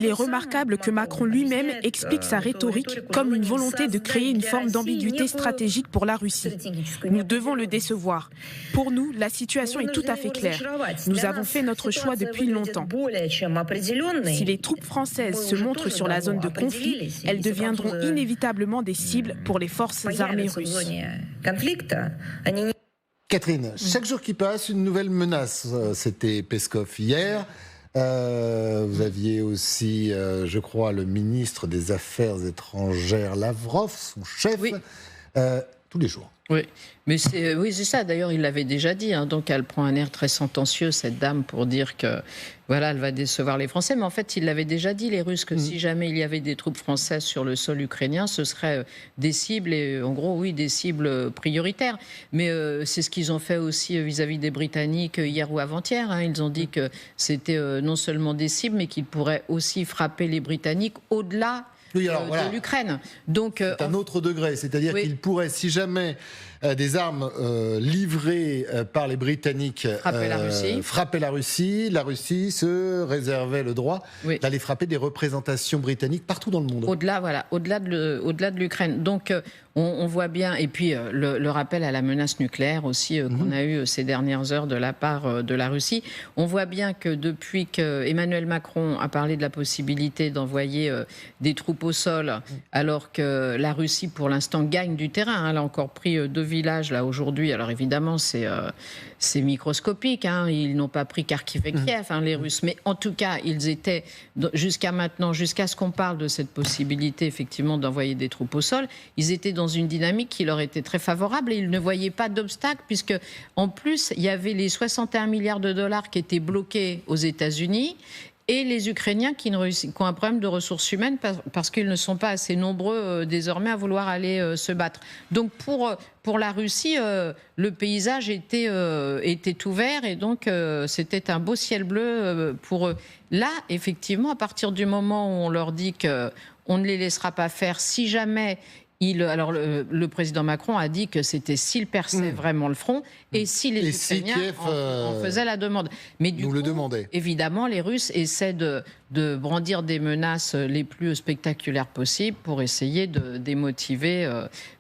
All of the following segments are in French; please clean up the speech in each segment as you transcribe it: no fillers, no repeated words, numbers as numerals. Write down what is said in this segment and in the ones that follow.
Il est remarquable que Macron lui-même explique sa rhétorique comme une volonté de créer une forme d'ambiguïté stratégique pour la Russie. Nous devons le décevoir. Pour nous, la situation est tout à fait claire. Nous avons fait notre choix depuis longtemps. Si les troupes françaises se montrent sur la zone de conflit, elles deviendront inévitablement des cibles pour les forces armées russes. Catherine, chaque jour qui passe, une nouvelle menace. C'était Peskov hier. Vous aviez aussi, je crois, le ministre des Affaires étrangères, Lavrov, son chef, oui. Tous les jours. Oui, mais c'est ça. D'ailleurs, il l'avait déjà dit. Donc, elle prend un air très sentencieux, cette dame, pour dire que voilà, elle va décevoir les Français. Mais en fait, il l'avait déjà dit, les Russes, que si jamais il y avait des troupes françaises sur le sol ukrainien, ce seraient des cibles, et en gros, oui, des cibles prioritaires. Mais c'est ce qu'ils ont fait aussi vis-à-vis des Britanniques hier ou avant-hier. Ils ont dit que c'était non seulement des cibles, mais qu'ils pourraient aussi frapper les Britanniques au-delà de l'Ukraine. Donc, c'est un autre degré, c'est-à-dire qu'il pourrait, si jamais des armes livrées par les Britanniques frappaient la Russie se réservait le droit d'aller frapper des représentations britanniques partout dans le monde. Au-delà de l'Ukraine. Donc, on voit bien, et puis le rappel à la menace nucléaire aussi qu'on a eu ces dernières heures de la part de la Russie. On voit bien que depuis que Emmanuel Macron a parlé de la possibilité d'envoyer des troupes au sol, alors que la Russie, pour l'instant, gagne du terrain. Elle a encore pris 2 villages là aujourd'hui. Alors évidemment, c'est microscopique. Ils n'ont pas pris Kharkiv et Kiev, les Russes. Mais en tout cas, ils étaient jusqu'à maintenant, jusqu'à ce qu'on parle de cette possibilité effectivement d'envoyer des troupes au sol, ils étaient dans une dynamique qui leur était très favorable et ils ne voyaient pas d'obstacle puisque en plus il y avait les 61 milliards de dollars qui étaient bloqués aux États-Unis. Et les Ukrainiens qui ont un problème de ressources humaines parce qu'ils ne sont pas assez nombreux désormais à vouloir aller se battre. Donc pour la Russie, le paysage était ouvert et donc c'était un beau ciel bleu pour eux. Là, effectivement, à partir du moment où on leur dit qu'on ne les laissera pas faire, si jamais... Alors le président Macron a dit que c'était s'il perçait vraiment le front et si les Ukrainiens en faisaient la demande. Mais du coup, évidemment, les Russes essaient de brandir des menaces les plus spectaculaires possibles pour essayer de démotiver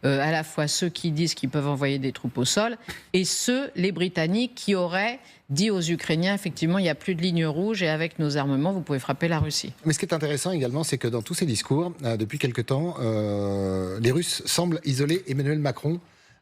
à la fois ceux qui disent qu'ils peuvent envoyer des troupes au sol et les Britanniques qui auraient dit aux Ukrainiens, effectivement, il n'y a plus de ligne rouge et avec nos armements, vous pouvez frapper la Russie. Mais ce qui est intéressant également, c'est que dans tous ces discours, depuis quelque temps, les Russes semblent isoler Emmanuel Macron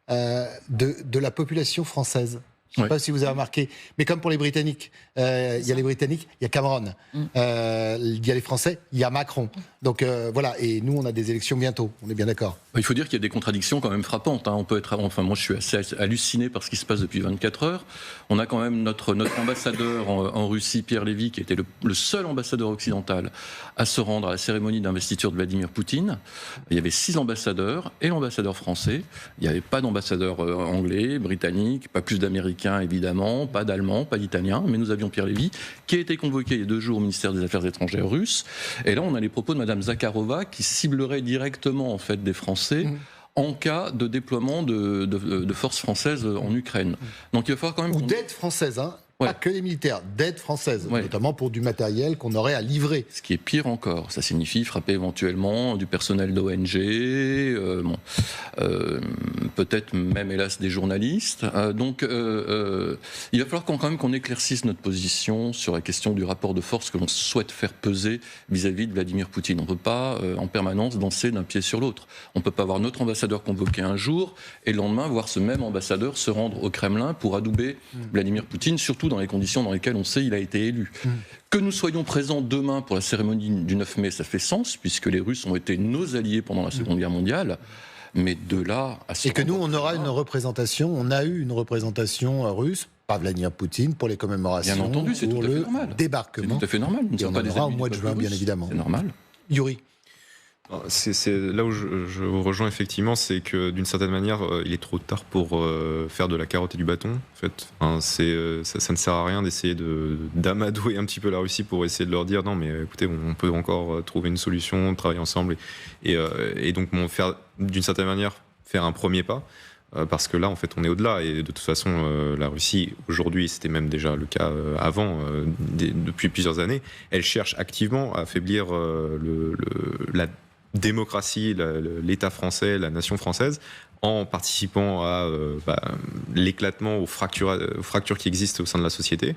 de la population française. Je ne sais pas si vous avez remarqué, mais comme pour les Britanniques, il y a les Britanniques, il y a Cameron, il y a les Français, il y a Macron. Donc voilà, et nous on a des élections bientôt, on est bien d'accord. Il faut dire qu'il y a des contradictions quand même frappantes. On peut être, moi je suis assez halluciné par ce qui se passe depuis 24 heures. On a quand même notre ambassadeur en Russie, Pierre Lévy, qui était le seul ambassadeur occidental à se rendre à la cérémonie d'investiture de Vladimir Poutine. Il y avait 6 ambassadeurs et l'ambassadeur français. Il n'y avait pas d'ambassadeur anglais, britannique, pas plus d'Américains évidemment, pas d'Allemands, pas d'Italiens, mais nous avions Pierre Lévy qui a été convoqué il y a 2 jours au ministère des Affaires étrangères russe. Et là on a les propos de Madame Zakharova qui ciblerait directement en fait des Français en cas de déploiement de forces françaises en Ukraine. Donc il va falloir quand même... Ou d'aide française, pas que les militaires, d'aide française, notamment pour du matériel qu'on aurait à livrer. Ce qui est pire encore, ça signifie frapper éventuellement du personnel d'ONG, peut-être même hélas des journalistes. Donc il va falloir quand même qu'on éclaircisse notre position sur la question du rapport de force que l'on souhaite faire peser vis-à-vis de Vladimir Poutine. On ne peut pas en permanence danser d'un pied sur l'autre. On ne peut pas avoir notre ambassadeur convoqué un jour et le lendemain voir ce même ambassadeur se rendre au Kremlin pour adouber Vladimir Poutine, surtout dans les conditions dans lesquelles on sait qu'il a été élu. Que nous soyons présents demain pour la cérémonie du 9 mai, ça fait sens, puisque les Russes ont été nos alliés pendant la Seconde Guerre mondiale. Mais de là à se... Et que nous, on aura une représentation, on a eu une représentation russe, pas Vladimir Poutine, pour les commémorations, bien entendu, c'est pour tout à fait le normal. Débarquement. C'est tout à fait normal. Et on en aura au mois de juin, bien évidemment. C'est normal. Yuri. C'est là où je vous rejoins effectivement, c'est que d'une certaine manière, il est trop tard pour faire de la carotte et du bâton. En fait, ça ne sert à rien d'essayer d'amadouer un petit peu la Russie pour essayer de leur dire non, mais écoutez, on peut encore trouver une solution, travailler ensemble et donc faire d'une certaine manière faire un premier pas. parce que là, en fait, on est au-delà. Et de toute façon, la Russie, aujourd'hui, c'était même déjà le cas avant, depuis plusieurs années, elle cherche activement à affaiblir la démocratie, l'État français, la nation française, en participant à l'éclatement, aux fractures qui existent au sein de la société.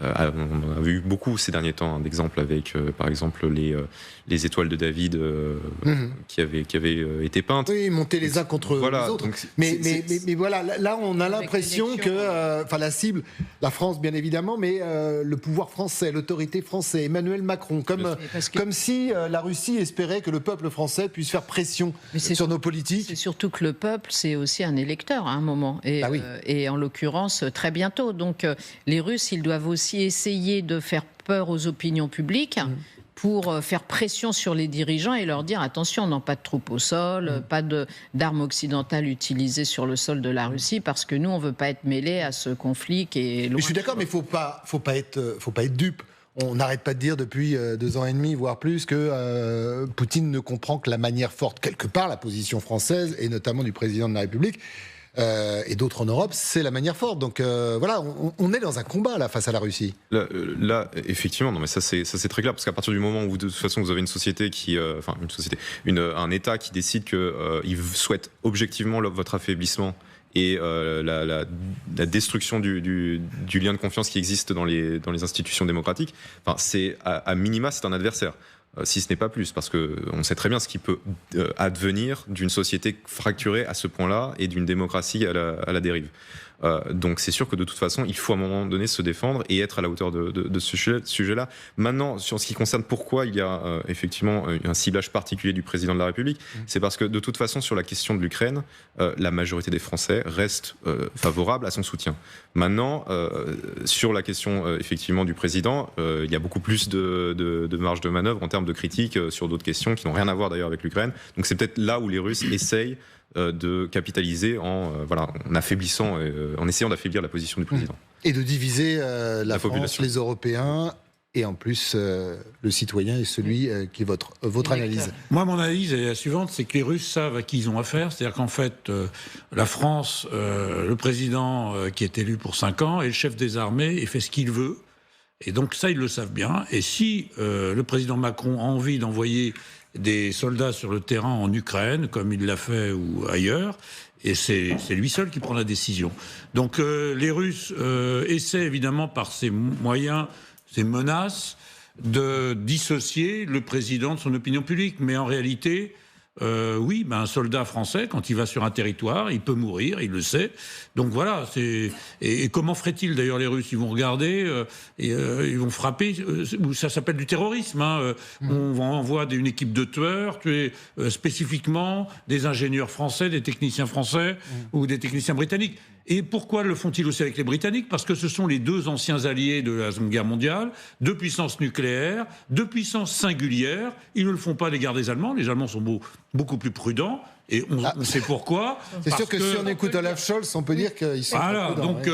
On a vu beaucoup ces derniers temps d'exemples avec, par exemple, les étoiles de David qui avaient été peintes. Oui, monter les uns contre les autres. Donc mais voilà, là, on a l'impression que, la cible, la France, bien évidemment, mais le pouvoir français, l'autorité française, Emmanuel Macron, comme si la Russie espérait que le peuple français puisse faire pression sur nos politiques. C'est surtout que le peuple, c'est aussi un électeur à un moment, et en l'occurrence, très bientôt. Donc, les Russes, ils doivent aussi essayer de faire peur aux opinions publiques pour faire pression sur les dirigeants et leur dire attention, non, pas de troupes au sol, pas d'armes occidentales utilisées sur le sol de la Russie, parce que nous, on ne veut pas être mêlés à ce conflit qui est loin. Mais je suis d'accord, mais faut pas être dupe. On n'arrête pas de dire depuis 2 ans et demi, voire plus, que Poutine ne comprend que la manière forte, quelque part, la position française, et notamment du président de la République, et d'autres en Europe, c'est la manière forte. Donc voilà, on est dans un combat là face à la Russie. Là effectivement, non mais ça c'est très clair, parce qu'à partir du moment où de toute façon vous avez une société qui, un État qui décide que il souhaite objectivement votre affaiblissement et la destruction du lien de confiance qui existe dans les institutions démocratiques, c'est à minima c'est un adversaire. Si ce n'est pas plus, parce qu'on sait très bien ce qui peut advenir d'une société fracturée à ce point-là et d'une démocratie à la dérive. Donc c'est sûr que de toute façon, il faut à un moment donné se défendre et être à la hauteur de ce sujet-là. Maintenant, sur ce qui concerne pourquoi il y a effectivement un ciblage particulier du président de la République, c'est parce que de toute façon, sur la question de l'Ukraine, la majorité des Français reste favorable à son soutien. Maintenant, sur la question effectivement du président, il y a beaucoup plus de marge de manœuvre en termes de critiques sur d'autres questions qui n'ont rien à voir d'ailleurs avec l'Ukraine. Donc c'est peut-être là où les Russes essayent de capitaliser en affaiblissant, en essayant d'affaiblir la position du président. Et de diviser la France, population, les Européens, et en plus le citoyen est celui qui est votre analyse. Moi, mon analyse est la suivante, c'est que les Russes savent à qui ils ont affaire. C'est-à-dire qu'en fait, la France, le président qui est élu pour 5 ans, est le chef des armées et fait ce qu'il veut. Et donc ça, ils le savent bien. Et si le président Macron a envie d'envoyer des soldats sur le terrain en Ukraine, comme il l'a fait ou ailleurs, et c'est lui seul qui prend la décision. Donc les Russes essaient évidemment par ces moyens, ces menaces, de dissocier le président de son opinion publique. Mais en réalité, oui, un soldat français, quand il va sur un territoire, il peut mourir, il le sait. Donc voilà, et comment feraient-ils d'ailleurs les Russes? Ils vont regarder, ils vont frapper, ça s'appelle du terrorisme. On envoie une équipe de tueurs, tuer spécifiquement des ingénieurs français, des techniciens français ou des techniciens britanniques. Et pourquoi le font-ils aussi avec les Britanniques? Parce que ce sont les 2 anciens alliés de la Seconde Guerre mondiale, 2 puissances nucléaires, 2 puissances singulières. Ils ne le font pas à l'égard des Allemands. Les Allemands sont beaucoup plus prudents. Et on sait pourquoi. C'est sûr que si on écoute Olaf Scholz, on peut dire qu'ils sont voilà, donc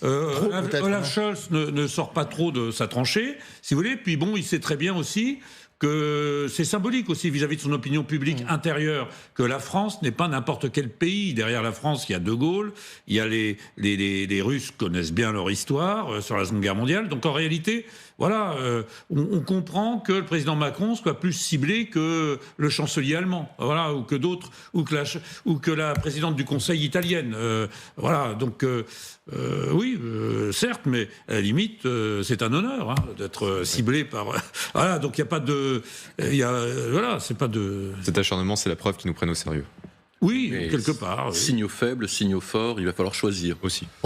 Olaf Scholz ne sort pas trop de sa tranchée, si vous voulez. Puis bon, il sait très bien aussi que c'est symbolique aussi vis-à-vis de son opinion publique intérieure, que la France n'est pas n'importe quel pays. Derrière la France, il y a De Gaulle, il y a les Russes connaissent bien leur histoire sur la Seconde Guerre mondiale. Donc en réalité, voilà, on comprend que le président Macron soit plus ciblé que le chancelier allemand, voilà, ou que d'autres, ou que la présidente du Conseil italienne. Voilà, donc oui, certes, mais à la limite, c'est un honneur d'être ciblé par. Voilà, donc il n'y a pas de, voilà, c'est pas de. Cet acharnement, c'est la preuve qu'ils nous prennent au sérieux. Oui, quelque part. Signaux faibles, signaux forts, il va falloir choisir aussi. Voilà.